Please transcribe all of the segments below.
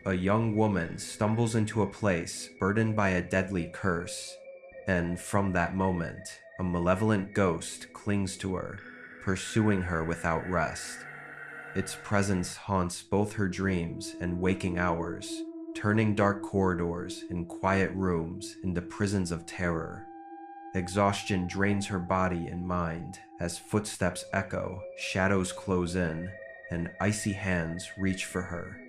A young woman stumbles into a place burdened by a deadly curse, and from that moment, a malevolent ghost clings to her, pursuing her without rest. Its presence haunts both her dreams and waking hours, turning dark corridors and quiet rooms into prisons of terror. Exhaustion drains her body and mind as footsteps echo, shadows close in, and icy hands reach for her.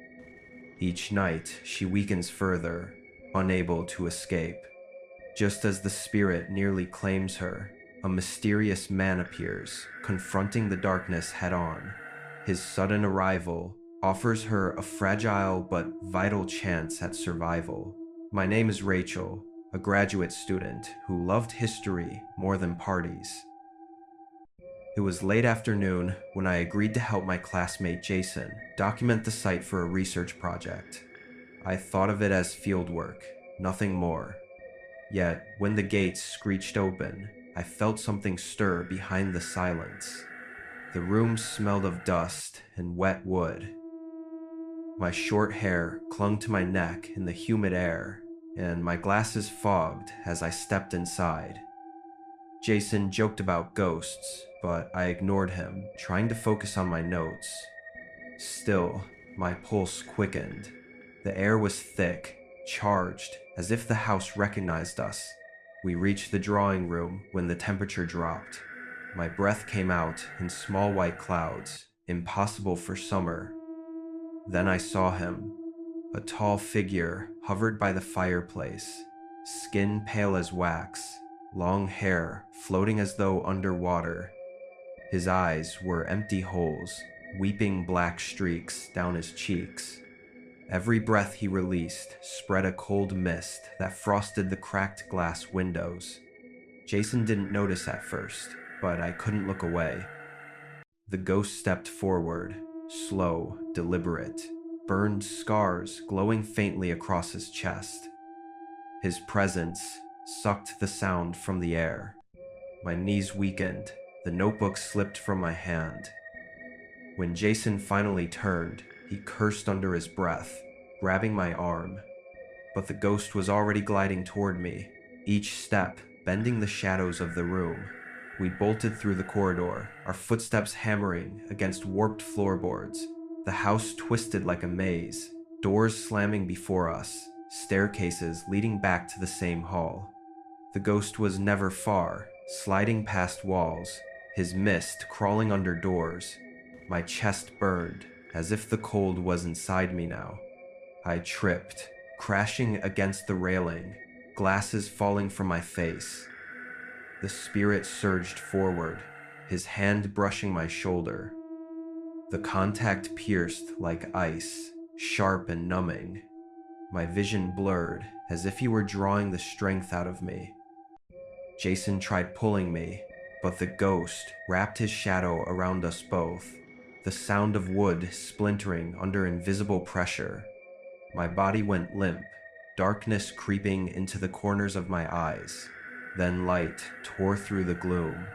Each night, she weakens further, unable to escape. Just as the spirit nearly claims her, a mysterious man appears, confronting the darkness head on. His sudden arrival offers her a fragile but vital chance at survival. My name is Rachel, a graduate student who loved history more than parties. It was late afternoon when I agreed to help my classmate Jason document the site for a research project. I thought of it as fieldwork, nothing more. Yet, when the gates screeched open, I felt something stir behind the silence. The room smelled of dust and wet wood. My short hair clung to my neck in the humid air, and my glasses fogged as I stepped inside. Jason joked about ghosts, but I ignored him, trying to focus on my notes. Still, my pulse quickened. The air was thick, charged, as if the house recognized us. We reached the drawing room when the temperature dropped. My breath came out in small white clouds, impossible for summer. Then I saw him. A tall figure hovered by the fireplace, skin pale as wax, long hair floating as though underwater. His eyes were empty holes, weeping black streaks down his cheeks. Every breath he released spread a cold mist that frosted the cracked glass windows. Jason didn't notice at first, but I couldn't look away. The ghost stepped forward, slow, deliberate, burned scars glowing faintly across his chest. His presence sucked the sound from the air. My knees weakened, the notebook slipped from my hand. When Jason finally turned, he cursed under his breath, grabbing my arm. But the ghost was already gliding toward me, each step bending the shadows of the room. We bolted through the corridor, our footsteps hammering against warped floorboards. The house twisted like a maze, doors slamming before us, staircases leading back to the same hall. The ghost was never far, sliding past walls, his mist crawling under doors. My chest burned, as if the cold was inside me now. I tripped, crashing against the railing, glasses falling from my face. The spirit surged forward, his hand brushing my shoulder. The contact pierced like ice, sharp and numbing. My vision blurred, as if he were drawing the strength out of me. Jason tried pulling me, but the ghost wrapped his shadow around us both, the sound of wood splintering under invisible pressure. My body went limp, darkness creeping into the corners of my eyes. Then light tore through the gloom.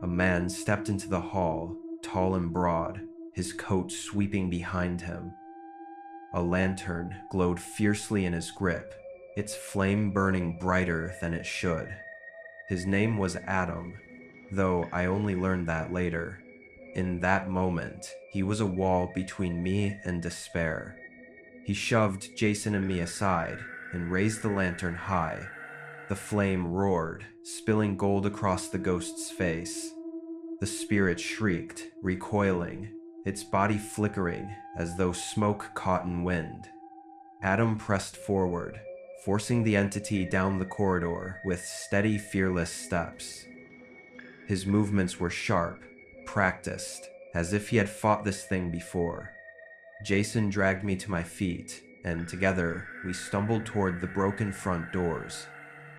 A man stepped into the hall, tall and broad, his coat sweeping behind him. A lantern glowed fiercely in his grip, its flame burning brighter than it should. His name was Adam, though I only learned that later. In that moment, he was a wall between me and despair. He shoved Jason and me aside and raised the lantern high. The flame roared, spilling gold across the ghost's face. The spirit shrieked, recoiling, its body flickering as though smoke caught in wind. Adam pressed forward, forcing the entity down the corridor with steady, fearless steps. His movements were sharp, practiced, as if he had fought this thing before. Jason dragged me to my feet, and together we stumbled toward the broken front doors.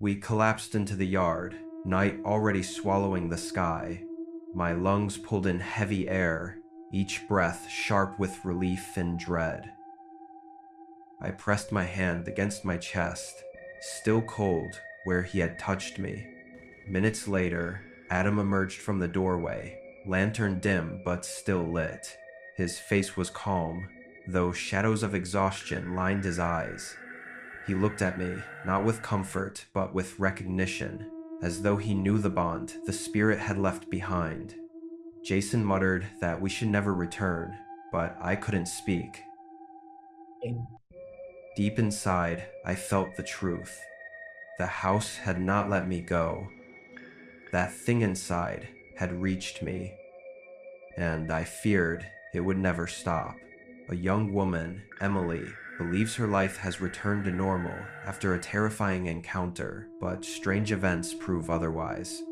We collapsed into the yard, night already swallowing the sky. My lungs pulled in heavy air, each breath sharp with relief and dread. I pressed my hand against my chest, still cold where he had touched me. Minutes later, Adam emerged from the doorway, lantern dim but still lit. His face was calm, though shadows of exhaustion lined his eyes. He looked at me, not with comfort, but with recognition, as though he knew the bond the spirit had left behind. Jason muttered that we should never return, but I couldn't speak. Deep inside, I felt the truth. The house had not let me go. That thing inside had reached me, and I feared it would never stop. A young woman, Emily, believes her life has returned to normal after a terrifying encounter, but strange events prove otherwise.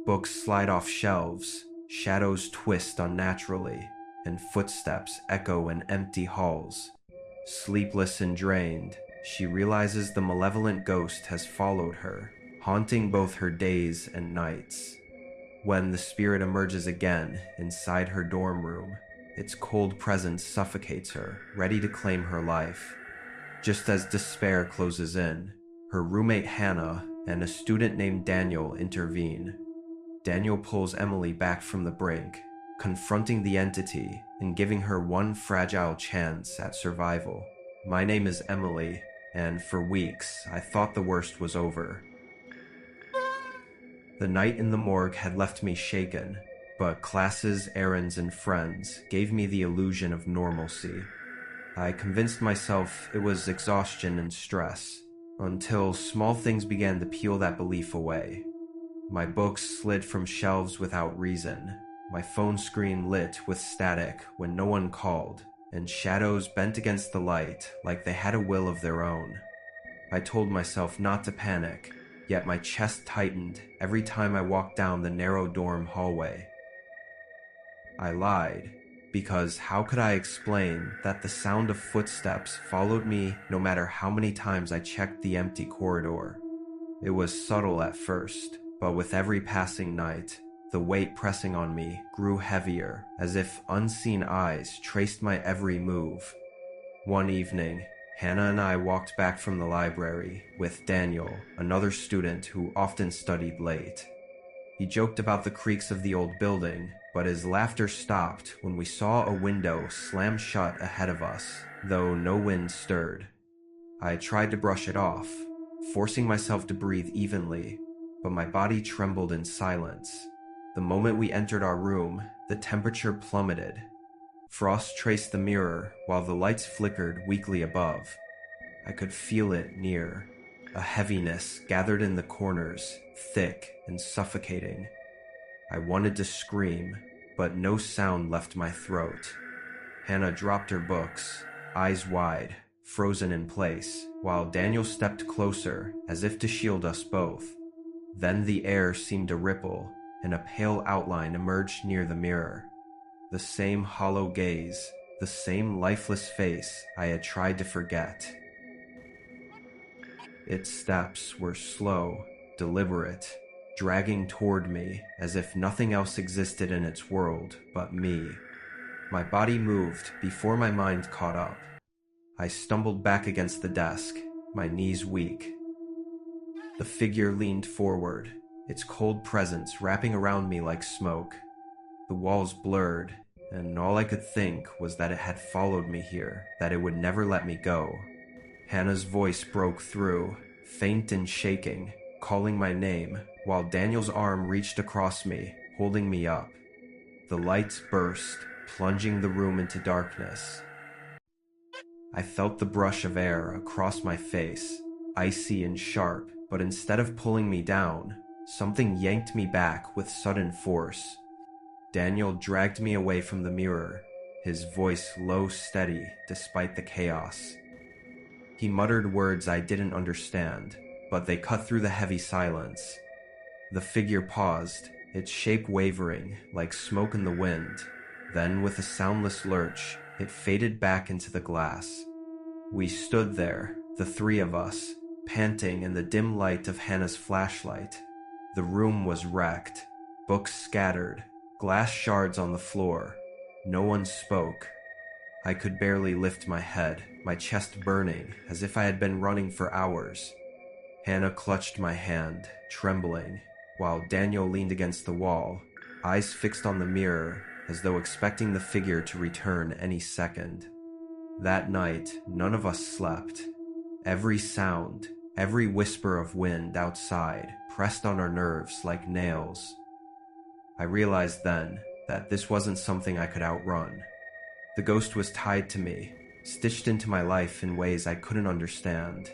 Books slide off shelves, shadows twist unnaturally, and footsteps echo in empty halls. Sleepless and drained, she realizes the malevolent ghost has followed her, haunting both her days and nights. When the spirit emerges again inside her dorm room, its cold presence suffocates her, ready to claim her life. Just as despair closes in, her roommate Hannah and a student named Daniel intervene. Daniel pulls Emily back from the brink, confronting the entity and giving her one fragile chance at survival. My name is Emily, and for weeks I thought the worst was over. The night in the morgue had left me shaken, but classes, errands, and friends gave me the illusion of normalcy. I convinced myself it was exhaustion and stress, until small things began to peel that belief away. My books slid from shelves without reason, my phone screen lit with static when no one called, and shadows bent against the light like they had a will of their own. I told myself not to panic, yet my chest tightened every time I walked down the narrow dorm hallway. I lied, because how could I explain that the sound of footsteps followed me no matter how many times I checked the empty corridor? It was subtle at first, but with every passing night, the weight pressing on me grew heavier, as if unseen eyes traced my every move. One evening, Hannah and I walked back from the library with Daniel, another student who often studied late. He joked about the creaks of the old building, but his laughter stopped when we saw a window slam shut ahead of us, though no wind stirred. I tried to brush it off, forcing myself to breathe evenly, but my body trembled in silence. The moment we entered our room, the temperature plummeted. Frost traced the mirror while the lights flickered weakly above. I could feel it near. A heaviness gathered in the corners, thick and suffocating. I wanted to scream, but no sound left my throat. Hannah dropped her books, eyes wide, frozen in place, while Daniel stepped closer as if to shield us both. Then the air seemed to ripple, and a pale outline emerged near the mirror. The same hollow gaze, the same lifeless face I had tried to forget. Its steps were slow, deliberate, dragging toward me as if nothing else existed in its world but me. My body moved before my mind caught up. I stumbled back against the desk, my knees weak. The figure leaned forward, its cold presence wrapping around me like smoke. The walls blurred, and all I could think was that it had followed me here, that it would never let me go. Hannah's voice broke through, faint and shaking, calling my name, while Daniel's arm reached across me, holding me up. The lights burst, plunging the room into darkness. I felt the brush of air across my face, icy and sharp, but instead of pulling me down, something yanked me back with sudden force. Daniel dragged me away from the mirror, his voice low, steady, despite the chaos. He muttered words I didn't understand, but they cut through the heavy silence. The figure paused, its shape wavering like smoke in the wind. Then, with a soundless lurch, it faded back into the glass. We stood there, the three of us, panting in the dim light of Hannah's flashlight. The room was wrecked, books scattered, glass shards on the floor. No one spoke. I could barely lift my head, my chest burning as if I had been running for hours. Hannah clutched my hand, trembling, while Daniel leaned against the wall, eyes fixed on the mirror as though expecting the figure to return any second. That night, none of us slept. Every sound, every whisper of wind outside pressed on our nerves like nails. I realized then that this wasn't something I could outrun. The ghost was tied to me, stitched into my life in ways I couldn't understand.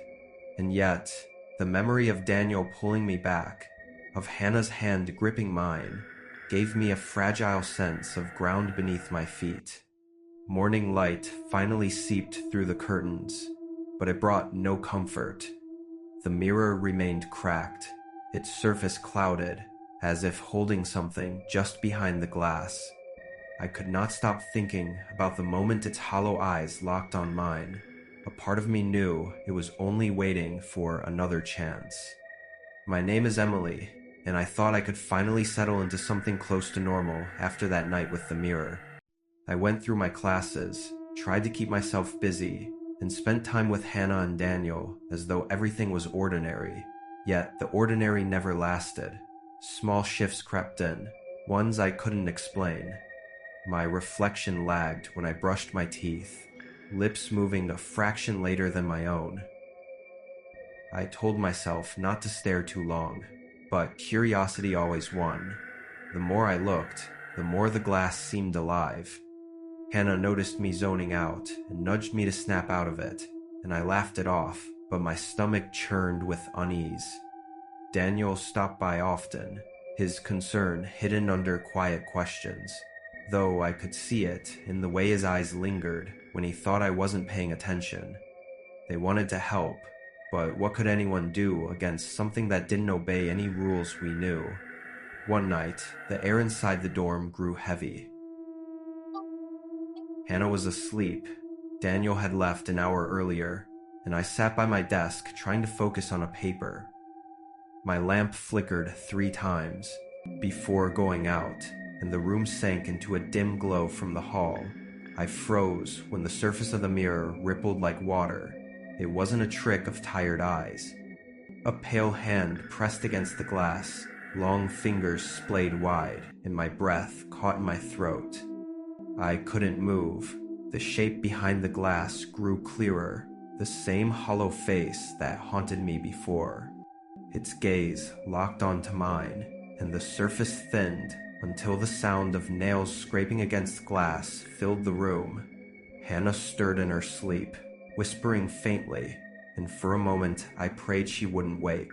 And yet, the memory of Daniel pulling me back, of Hannah's hand gripping mine, gave me a fragile sense of ground beneath my feet. Morning light finally seeped through the curtains, but it brought no comfort. The mirror remained cracked, its surface clouded, as if holding something just behind the glass. I could not stop thinking about the moment its hollow eyes locked on mine. A part of me knew it was only waiting for another chance. My name is Emily, and I thought I could finally settle into something close to normal after that night with the mirror. I went through my classes, tried to keep myself busy, and spent time with Hannah and Daniel as though everything was ordinary. Yet the ordinary never lasted. Small shifts crept in, ones I couldn't explain. My reflection lagged when I brushed my teeth, lips moving a fraction later than my own. I told myself not to stare too long, but curiosity always won. The more I looked, the more the glass seemed alive. Hannah noticed me zoning out and nudged me to snap out of it, and I laughed it off, but my stomach churned with unease. Daniel stopped by often, his concern hidden under quiet questions, though I could see it in the way his eyes lingered when he thought I wasn't paying attention. They wanted to help, but what could anyone do against something that didn't obey any rules we knew? One night, the air inside the dorm grew heavy. Hannah was asleep. Daniel had left an hour earlier, and I sat by my desk trying to focus on a paper. My lamp flickered 3 times before going out, and the room sank into a dim glow from the hall. I froze when the surface of the mirror rippled like water. It wasn't a trick of tired eyes. A pale hand pressed against the glass, long fingers splayed wide, and my breath caught in my throat. I couldn't move. The shape behind the glass grew clearer, the same hollow face that haunted me before. Its gaze locked onto mine, and the surface thinned until the sound of nails scraping against glass filled the room. Hannah stirred in her sleep, whispering faintly, and for a moment I prayed she wouldn't wake.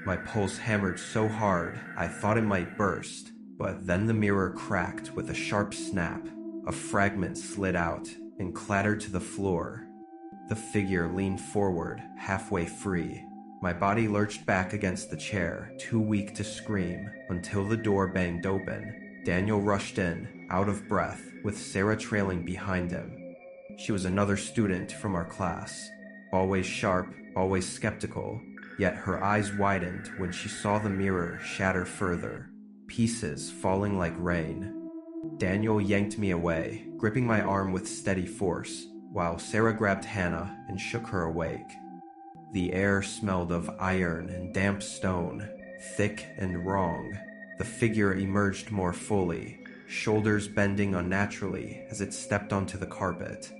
My pulse hammered so hard I thought it might burst, but then the mirror cracked with a sharp snap. A fragment slid out and clattered to the floor. The figure leaned forward, halfway free. My body lurched back against the chair, too weak to scream, until the door banged open. Daniel rushed in, out of breath, with Sarah trailing behind him. She was another student from our class, always sharp, always skeptical, yet her eyes widened when she saw the mirror shatter further, pieces falling like rain. Daniel yanked me away, gripping my arm with steady force, while Sarah grabbed Hannah and shook her awake. The air smelled of iron and damp stone, thick and wrong. The figure emerged more fully, shoulders bending unnaturally as it stepped onto the carpet.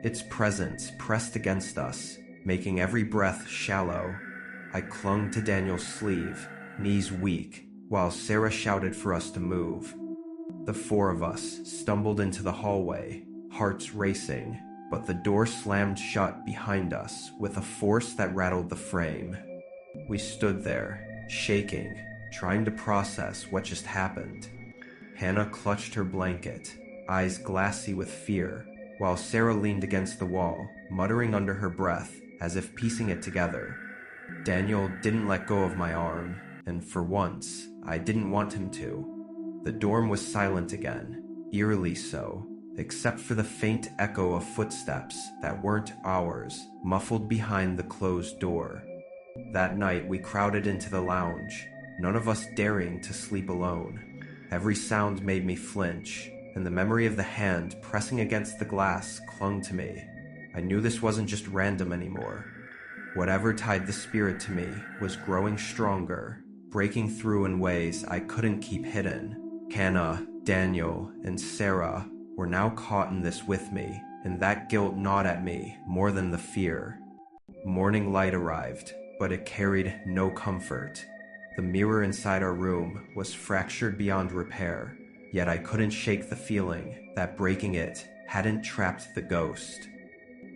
Its presence pressed against us, making every breath shallow. I clung to Daniel's sleeve, knees weak, while Sarah shouted for us to move. The 4 of us stumbled into the hallway, hearts racing, but the door slammed shut behind us with a force that rattled the frame. We stood there, shaking, trying to process what just happened. Hannah clutched her blanket, eyes glassy with fear, while Sarah leaned against the wall, muttering under her breath as if piecing it together. Daniel didn't let go of my arm, and for once, I didn't want him to. The dorm was silent again, eerily so, except for the faint echo of footsteps that weren't ours, muffled behind the closed door. That night we crowded into the lounge, none of us daring to sleep alone. Every sound made me flinch, and the memory of the hand pressing against the glass clung to me. I knew this wasn't just random anymore. Whatever tied the spirit to me was growing stronger, breaking through in ways I couldn't keep hidden. Hannah, Daniel, and Sarah were now caught in this with me, and that guilt gnawed at me more than the fear. Morning light arrived, but it carried no comfort. The mirror inside our room was fractured beyond repair, yet I couldn't shake the feeling that breaking it hadn't trapped the ghost.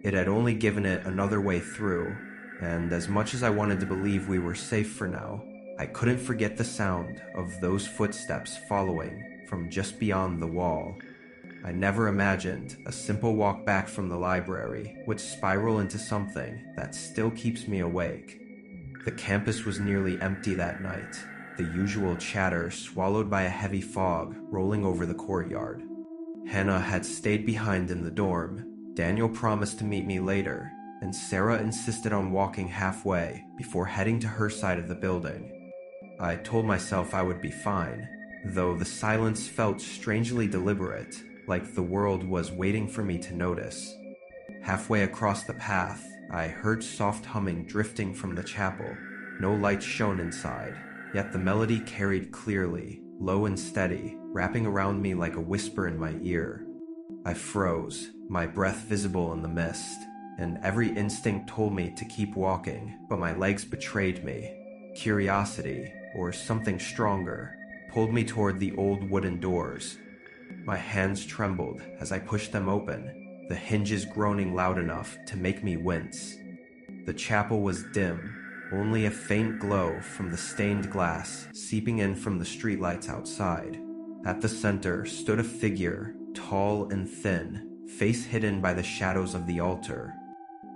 It had only given it another way through, and as much as I wanted to believe we were safe for now, I couldn't forget the sound of those footsteps following from just beyond the wall. I never imagined a simple walk back from the library would spiral into something that still keeps me awake. The campus was nearly empty that night, the usual chatter swallowed by a heavy fog rolling over the courtyard. Hannah had stayed behind in the dorm, Daniel promised to meet me later, and Sarah insisted on walking halfway before heading to her side of the building. I told myself I would be fine, though the silence felt strangely deliberate, like the world was waiting for me to notice. Halfway across the path, I heard soft humming drifting from the chapel. No light shone inside, yet the melody carried clearly, low and steady, wrapping around me like a whisper in my ear. I froze, my breath visible in the mist, and every instinct told me to keep walking, but my legs betrayed me. Curiosity, or something stronger, pulled me toward the old wooden doors. My hands trembled as I pushed them open, the hinges groaning loud enough to make me wince. The chapel was dim, only a faint glow from the stained glass seeping in from the streetlights outside. At the center stood a figure, tall and thin, face hidden by the shadows of the altar.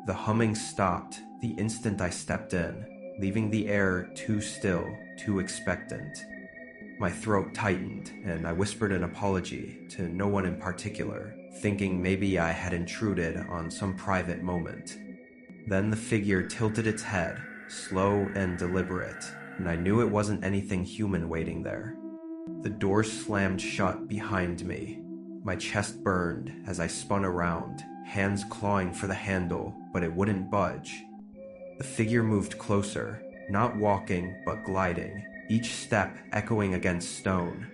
The humming stopped the instant I stepped in, leaving the air too still, too expectant. My throat tightened, and I whispered an apology to no one in particular, thinking maybe I had intruded on some private moment. Then the figure tilted its head, slow and deliberate, and I knew it wasn't anything human waiting there. The door slammed shut behind me. My chest burned as I spun around, hands clawing for the handle, but it wouldn't budge. The figure moved closer, not walking but gliding, each step echoing against stone.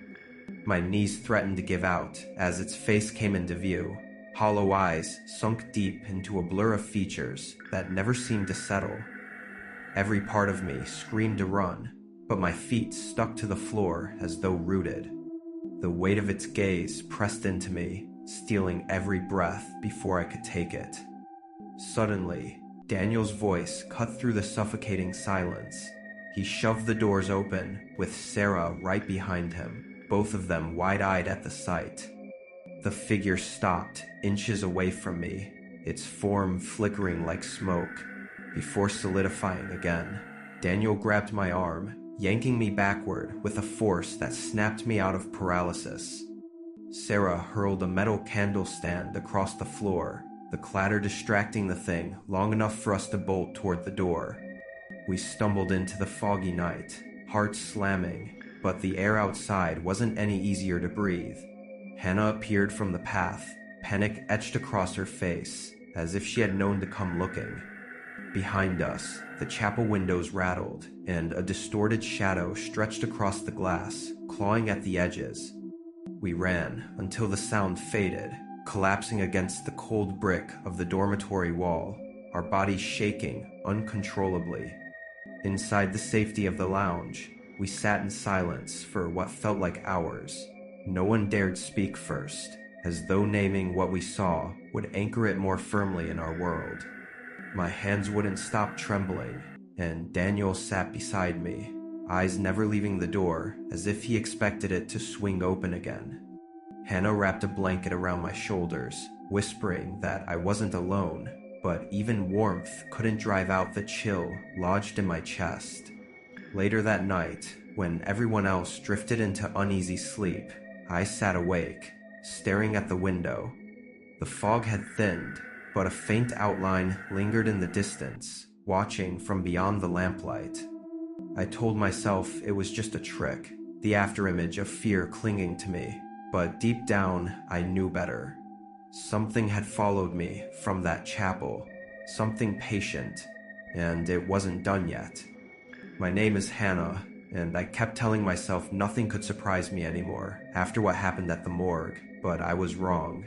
My knees threatened to give out as its face came into view, hollow eyes sunk deep into a blur of features that never seemed to settle. Every part of me screamed to run, but my feet stuck to the floor as though rooted. The weight of its gaze pressed into me, stealing every breath before I could take it. Suddenly, Daniel's voice cut through the suffocating silence. He shoved the doors open, with Sarah right behind him, both of them wide-eyed at the sight. The figure stopped, inches away from me, its form flickering like smoke, before solidifying again. Daniel grabbed my arm, yanking me backward with a force that snapped me out of paralysis. Sarah hurled a metal candle stand across the floor, the clatter distracting the thing long enough for us to bolt toward the door. We stumbled into the foggy night, hearts slamming, but the air outside wasn't any easier to breathe. Hannah appeared from the path, panic etched across her face, as if she had known to come looking. Behind us, the chapel windows rattled, and a distorted shadow stretched across the glass, clawing at the edges. We ran until the sound faded, collapsing against the cold brick of the dormitory wall, our bodies shaking uncontrollably. Inside the safety of the lounge, we sat in silence for what felt like hours. No one dared speak first, as though naming what we saw would anchor it more firmly in our world. My hands wouldn't stop trembling, and Daniel sat beside me, eyes never leaving the door, as if he expected it to swing open again. Hannah wrapped a blanket around my shoulders, whispering that I wasn't alone, but even warmth couldn't drive out the chill lodged in my chest. Later that night, when everyone else drifted into uneasy sleep, I sat awake, staring at the window. The fog had thinned, but a faint outline lingered in the distance, watching from beyond the lamplight. I told myself it was just a trick, the afterimage of fear clinging to me, but deep down I knew better. Something had followed me from that chapel, something patient, and it wasn't done yet. My name is Hannah, and I kept telling myself nothing could surprise me anymore after what happened at the morgue, but I was wrong.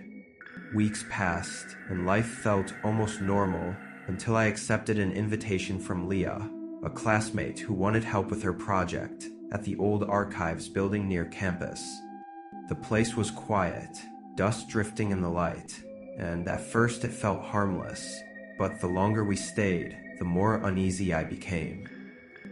Weeks passed, and life felt almost normal until I accepted an invitation from Leah, a classmate who wanted help with her project at the old archives building near campus. The place was quiet, dust drifting in the light, and at first it felt harmless, but the longer we stayed, the more uneasy I became.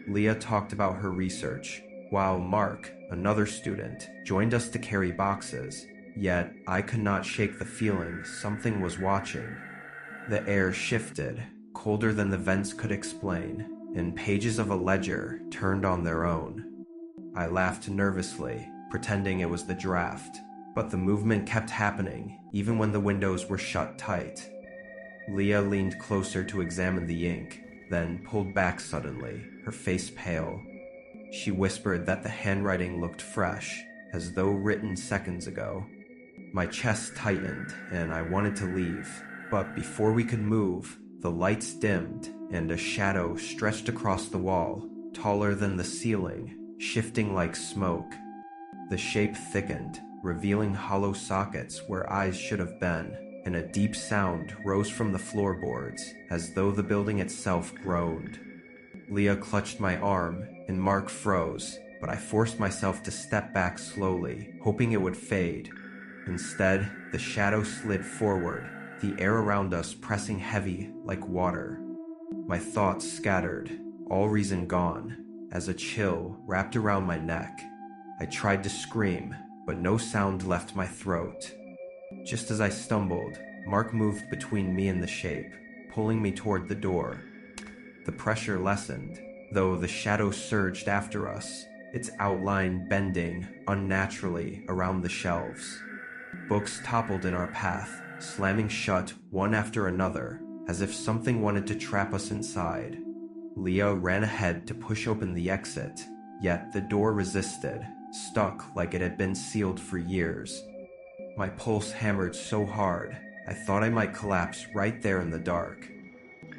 Leah talked about her research, while Mark, another student, joined us to carry boxes, yet I could not shake the feeling something was watching. The air shifted, colder than the vents could explain, and pages of a ledger turned on their own. I laughed nervously, pretending it was the draft, but the movement kept happening even when the windows were shut tight. Leah leaned closer to examine the ink, then pulled back suddenly, her face pale. She whispered that the handwriting looked fresh, as though written seconds ago. My chest tightened, and I wanted to leave, but before we could move, the lights dimmed, and a shadow stretched across the wall, taller than the ceiling, shifting like smoke. The shape thickened, revealing hollow sockets where eyes should have been, and a deep sound rose from the floorboards, as though the building itself groaned. Leah clutched my arm, and Mark froze, but I forced myself to step back slowly, hoping it would fade. Instead, the shadow slid forward, the air around us pressing heavy like water. My thoughts scattered, all reason gone, as a chill wrapped around my neck. I tried to scream, but no sound left my throat. Just as I stumbled, Mark moved between me and the shape, pulling me toward the door. The pressure lessened, though the shadow surged after us, its outline bending unnaturally around the shelves. Books toppled in our path, slamming shut one after another, as if something wanted to trap us inside. Leah ran ahead to push open the exit, yet the door resisted, stuck like it had been sealed for years. My pulse hammered so hard, I thought I might collapse right there in the dark.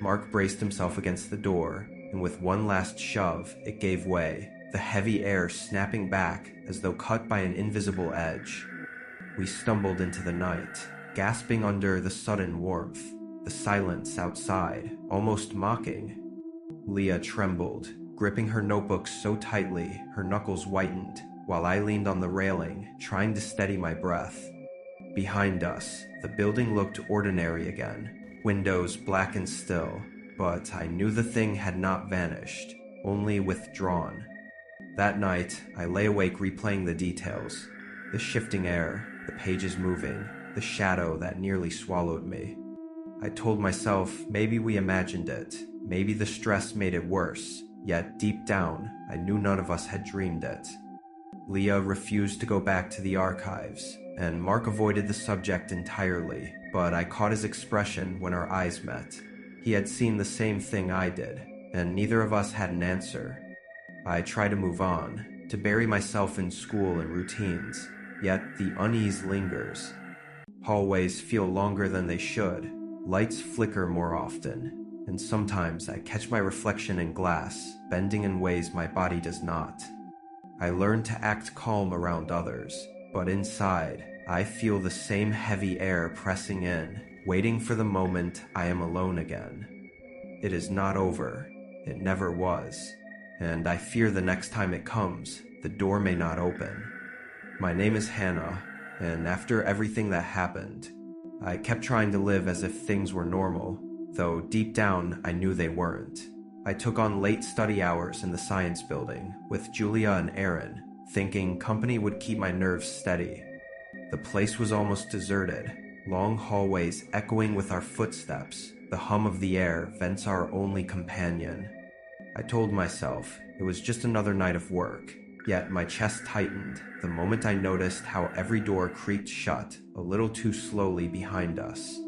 Mark braced himself against the door, and with one last shove, it gave way, the heavy air snapping back as though cut by an invisible edge. We stumbled into the night, gasping under the sudden warmth, the silence outside, almost mocking. Leah trembled, gripping her notebook so tightly her knuckles whitened, while I leaned on the railing, trying to steady my breath. Behind us, the building looked ordinary again, windows black and still, but I knew the thing had not vanished, only withdrawn. That night, I lay awake replaying the details, the shifting air, the pages moving, the shadow that nearly swallowed me. I told myself maybe we imagined it, maybe the stress made it worse, yet deep down, I knew none of us had dreamed it. Leah refused to go back to the archives, and Mark avoided the subject entirely, but I caught his expression when our eyes met. He had seen the same thing I did, and neither of us had an answer. I tried to move on, to bury myself in school and routines, yet the unease lingers. Hallways feel longer than they should, lights flicker more often, and sometimes I catch my reflection in glass, bending in ways my body does not. I learn to act calm around others, but inside, I feel the same heavy air pressing in, waiting for the moment I am alone again. It is not over. It never was. And I fear the next time it comes, the door may not open. My name is Hannah, and after everything that happened, I kept trying to live as if things were normal, though deep down I knew they weren't. I took on late study hours in the science building with Julia and Aaron, thinking company would keep my nerves steady. The place was almost deserted, long hallways echoing with our footsteps, the hum of the air vents our only companion. I told myself it was just another night of work, yet my chest tightened the moment I noticed how every door creaked shut a little too slowly behind us.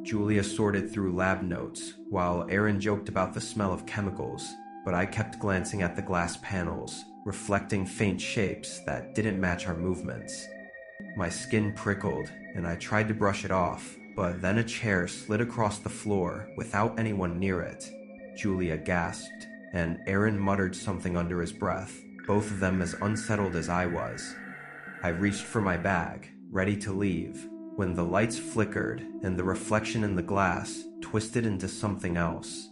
Julia sorted through lab notes, while Aaron joked about the smell of chemicals, but I kept glancing at the glass panels, reflecting faint shapes that didn't match our movements. My skin prickled, and I tried to brush it off, but then a chair slid across the floor without anyone near it. Julia gasped, and Aaron muttered something under his breath, both of them as unsettled as I was. I reached for my bag, ready to leave, when the lights flickered and the reflection in the glass twisted into something else.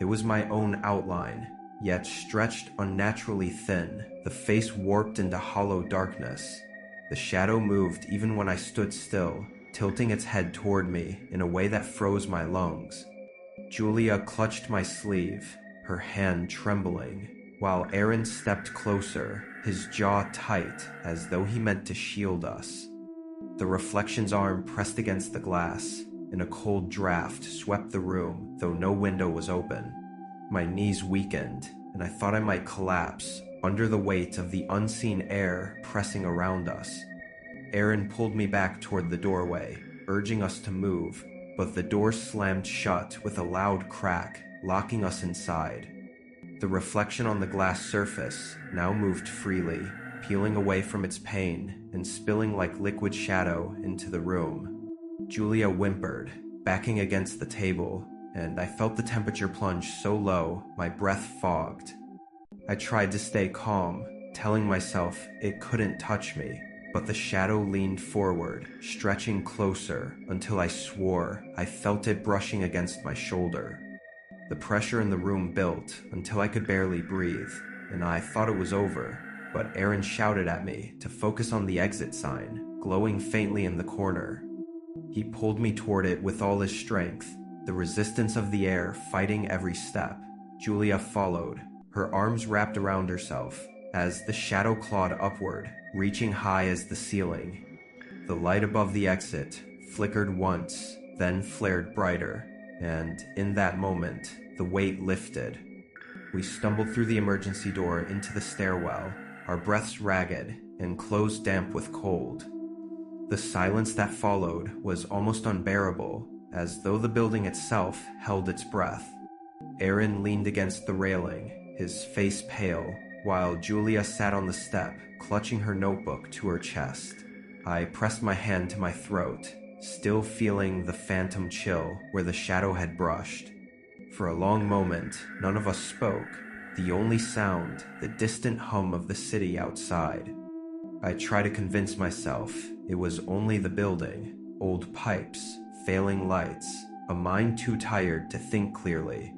It was my own outline, yet stretched unnaturally thin, the face warped into hollow darkness. The shadow moved even when I stood still, tilting its head toward me in a way that froze my lungs. Julia clutched my sleeve, her hand trembling, while Aaron stepped closer, his jaw tight as though he meant to shield us. The reflection's arm pressed against the glass, and a cold draft swept the room, though no window was open. My knees weakened, and I thought I might collapse under the weight of the unseen air pressing around us. Aaron pulled me back toward the doorway, urging us to move, but the door slammed shut with a loud crack, locking us inside. The reflection on the glass surface now moved freely, peeling away from its pain and spilling like liquid shadow into the room. Julia whimpered, backing against the table, and I felt the temperature plunge so low my breath fogged. I tried to stay calm, telling myself it couldn't touch me, but the shadow leaned forward, stretching closer until I swore I felt it brushing against my shoulder. The pressure in the room built until I could barely breathe, and I thought it was over, but Aaron shouted at me to focus on the exit sign, glowing faintly in the corner. He pulled me toward it with all his strength, the resistance of the air fighting every step. Julia followed, her arms wrapped around herself, as the shadow clawed upward, reaching high as the ceiling. The light above the exit flickered once, then flared brighter, and in that moment, the weight lifted. We stumbled through the emergency door into the stairwell, our breaths ragged and clothes damp with cold. The silence that followed was almost unbearable, as though the building itself held its breath. Aaron leaned against the railing, his face pale, while Julia sat on the step, clutching her notebook to her chest. I pressed my hand to my throat, still feeling the phantom chill where the shadow had brushed. For a long moment, none of us spoke, the only sound, the distant hum of the city outside. I tried to convince myself it was only the building, old pipes, failing lights, a mind too tired to think clearly.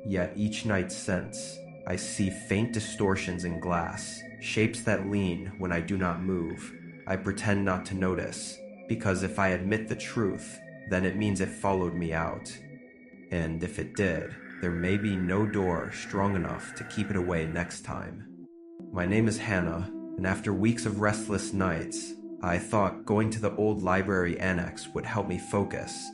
Yet each night since, I see faint distortions in glass, shapes that lean when I do not move. I pretend not to notice, because if I admit the truth, then it means it followed me out. And if it did, there may be no door strong enough to keep it away next time. My name is Hannah, and after weeks of restless nights, I thought going to the old library annex would help me focus.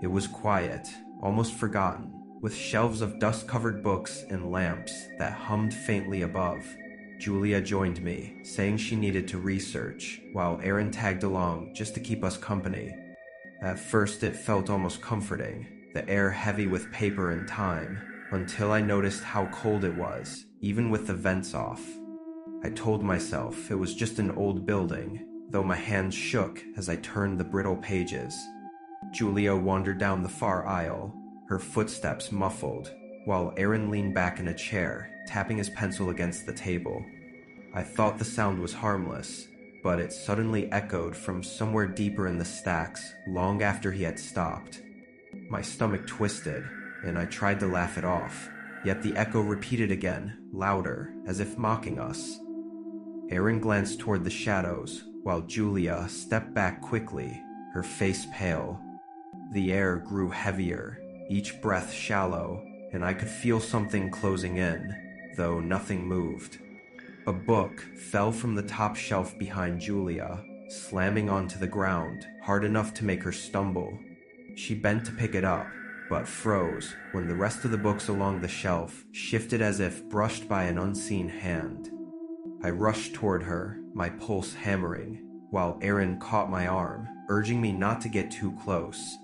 It was quiet, almost forgotten, with shelves of dust-covered books and lamps that hummed faintly above. Julia joined me, saying she needed to research, while Aaron tagged along just to keep us company. At first it felt almost comforting, the air heavy with paper and time, until I noticed how cold it was, even with the vents off. I told myself it was just an old building, though my hands shook as I turned the brittle pages. Julia wandered down the far aisle, her footsteps muffled, while Aaron leaned back in a chair, tapping his pencil against the table. I thought the sound was harmless, but it suddenly echoed from somewhere deeper in the stacks long after he had stopped. My stomach twisted, and I tried to laugh it off, yet the echo repeated again, louder, as if mocking us. Aaron glanced toward the shadows, while Julia stepped back quickly, her face pale. The air grew heavier, each breath shallow, and I could feel something closing in, though nothing moved. A book fell from the top shelf behind Julia, slamming onto the ground, hard enough to make her stumble. She bent to pick it up, but froze when the rest of the books along the shelf shifted as if brushed by an unseen hand. I rushed toward her, my pulse hammering, while Aaron caught my arm, urging me not to get too close.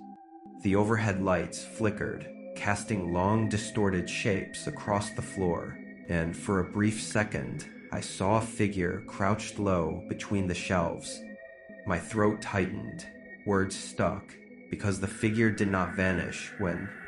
The overhead lights flickered, casting long, distorted shapes across the floor, and for a brief second, I saw a figure crouched low between the shelves. My throat tightened, words stuck, because the figure did not vanish when